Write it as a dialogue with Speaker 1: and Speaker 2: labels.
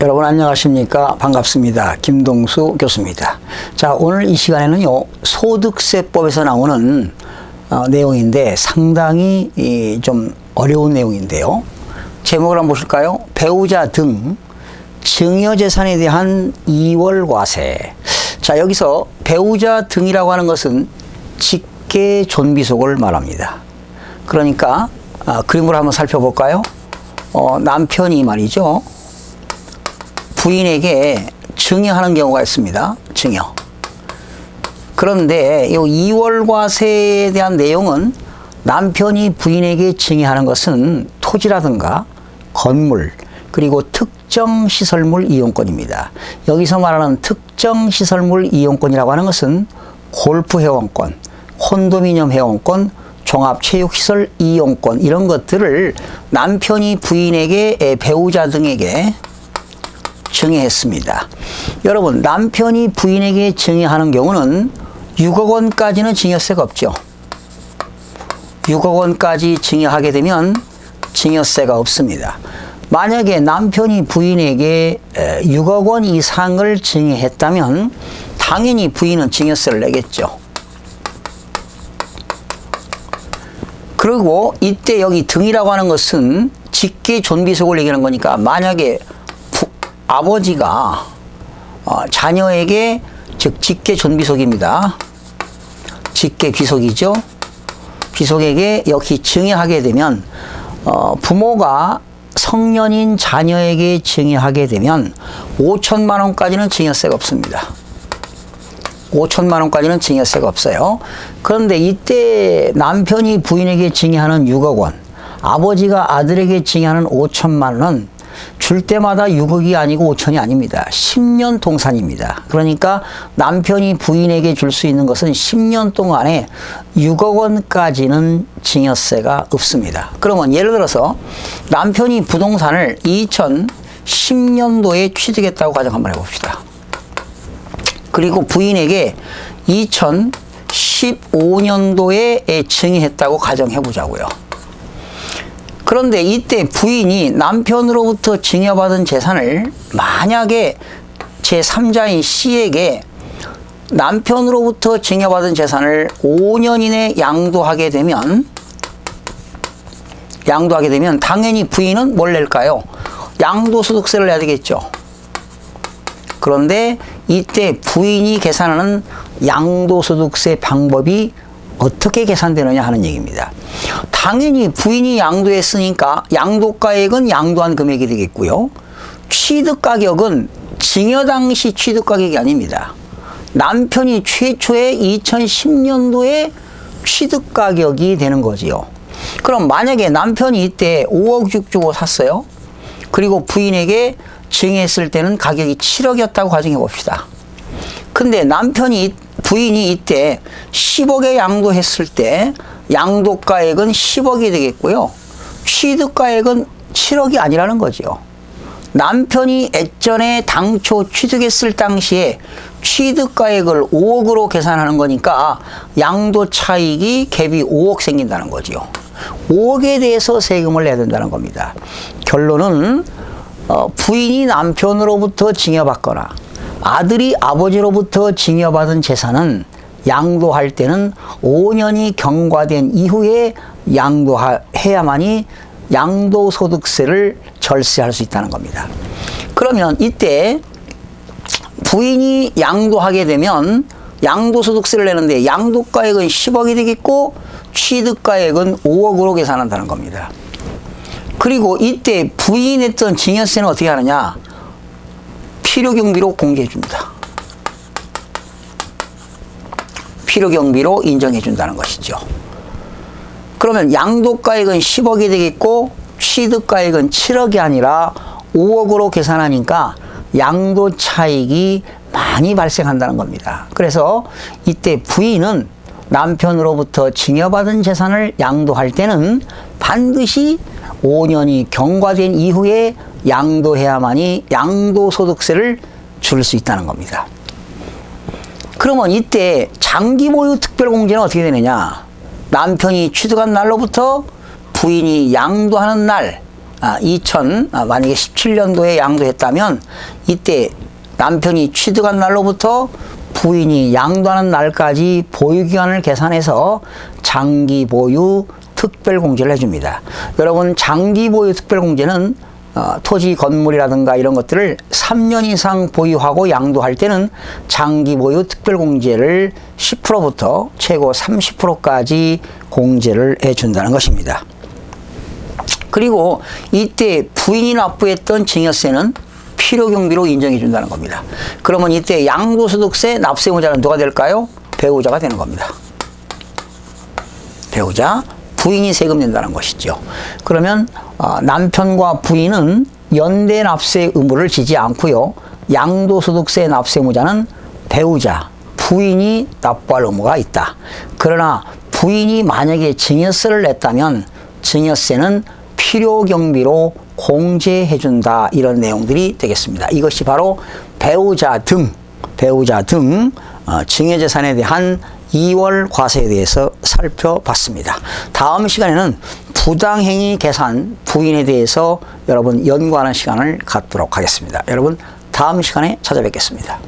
Speaker 1: 여러분 안녕하십니까? 반갑습니다. 김동수 교수입니다. 자, 오늘 이 시간에는요, 소득세법에서 나오는 내용인데 상당히 좀 어려운 내용인데요. 제목을 한번 보실까요? 배우자 등 증여재산에 대한 이월과세. 자, 여기서 배우자 등이라고 하는 것은 직계존비속을 말합니다. 그러니까 그림을 한번 살펴볼까요? 남편이 말이죠, 부인에게 증여하는 경우가 있습니다. 증여. 그런데 이 이월과세에 대한 내용은 남편이 부인에게 증여하는 것은 토지라든가 건물, 그리고 특정 시설물 이용권입니다. 여기서 말하는 특정 시설물 이용권이라고 하는 것은 골프 회원권, 콘도미니엄 회원권, 종합체육시설 이용권, 이런 것들을 남편이 부인에게, 배우자 등에게 증여했습니다. 여러분, 남편이 부인에게 증여하는 경우는 6억 원까지는 증여세가 없죠. 6억 원까지 증여하게 되면 증여세가 없습니다. 만약에 남편이 부인에게 6억 원 이상을 증여했다면 당연히 부인은 증여세를 내겠죠. 그리고 이때 여기 등이라고 하는 것은 직계존비속을 얘기하는 거니까, 만약에 아버지가 자녀에게, 즉 직계존비속입니다. 직계귀속이죠. 귀속에게 여기 증여하게 되면 부모가 성년인 자녀에게 증여하게 되면 5천만 원까지는 증여세가 없습니다. 5천만 원까지는 증여세가 없어요. 그런데 이때 남편이 부인에게 증여하는 6억 원, 아버지가 아들에게 증여하는 5천만 원은 줄 때마다 6억이 아니고 5천이 아닙니다. 10년 동산입니다. 그러니까 남편이 부인에게 줄 수 있는 것은 10년 동안에 6억 원까지는 증여세가 없습니다. 그러면 예를 들어서 남편이 부동산을 2010년도에 취득했다고 가정 한번 해봅시다. 그리고 부인에게 2015년도에 증여했다고 가정해보자고요. 그런데 이때 부인이 남편으로부터 증여받은 재산을 만약에 제3자인 C에게 남편으로부터 증여받은 재산을 5년 이내 양도하게 되면 당연히 부인은 뭘 낼까요? 양도소득세를 내야 되겠죠. 그런데 이때 부인이 계산하는 양도소득세 방법이 어떻게 계산되느냐 하는 얘기입니다. 당연히 부인이 양도했으니까 양도가액은 양도한 금액이 되겠고요. 취득가격은 증여 당시 취득가격이 아닙니다. 남편이 최초에 2010년도에 취득가격이 되는 거지요. 그럼 만약에 남편이 이때 5억 주고 샀어요. 그리고 부인에게 증여했을 때는 가격이 7억이었다고 가정해 봅시다. 근데 부인이 이때 10억에 양도했을 때 양도가액은 10억이 되겠고요. 취득가액은 7억이 아니라는 거죠. 남편이 예전에 당초 취득했을 당시에 취득가액을 5억으로 계산하는 거니까 양도 차익이 갭이 5억 생긴다는 거죠. 5억에 대해서 세금을 내야 된다는 겁니다. 결론은 부인이 남편으로부터 증여받거나 아들이 아버지로부터 증여받은 재산은 양도할 때는 5년이 경과된 이후에 양도해야만이 양도소득세를 절세할 수 있다는 겁니다. 그러면 이때 부인이 양도하게 되면 양도소득세를 내는데 양도가액은 10억이 되겠고 취득가액은 5억으로 계산한다는 겁니다. 그리고 이때 부인이 냈던 증여세는 어떻게 하느냐? 필요경비로 공개해 줍니다. 필요경비로 인정해 준다는 것이죠. 그러면 양도가액은 10억이 되겠고 취득가액은 7억이 아니라 5억으로 계산하니까 양도 차익이 많이 발생한다는 겁니다. 그래서 이때 부인은 남편으로부터 증여받은 재산을 양도할 때는 반드시 5년이 경과된 이후에 양도해야만이 양도소득세를 줄 수 있다는 겁니다. 그러면 이때 장기보유 특별공제는 어떻게 되느냐? 남편이 취득한 날로부터 부인이 양도하는 날, 만약에 17년도에 양도했다면 이때 남편이 취득한 날로부터 부인이 양도하는 날까지 보유기간을 계산해서 장기보유 특별공제를 해줍니다. 여러분, 장기보유 특별공제는 토지 건물이라든가 이런 것들을 3년 이상 보유하고 양도할 때는 장기보유 특별공제를 10%부터 최고 30%까지 공제를 해준다는 것입니다. 그리고 이때 부인이 납부했던 증여세는 필요경비로 인정해 준다는 겁니다. 그러면 이때 양도소득세 납세의무자는 누가 될까요? 배우자가 되는 겁니다. 배우자, 부인이 세금 낸다는 것이죠. 그러면 남편과 부인은 연대 납세 의무를 지지 않고요. 양도소득세 납세 의무자는 배우자, 부인이 납부할 의무가 있다. 그러나 부인이 만약에 증여세를 냈다면 증여세는 필요경비로 공제해준다, 이런 내용들이 되겠습니다. 이것이 바로 배우자 등 증여재산에 대한 2월 과세에 대해서 살펴봤습니다. 다음 시간에는 부당행위 계산 부인에 대해서 여러분 연구하는 시간을 갖도록 하겠습니다. 여러분, 다음 시간에 찾아뵙겠습니다.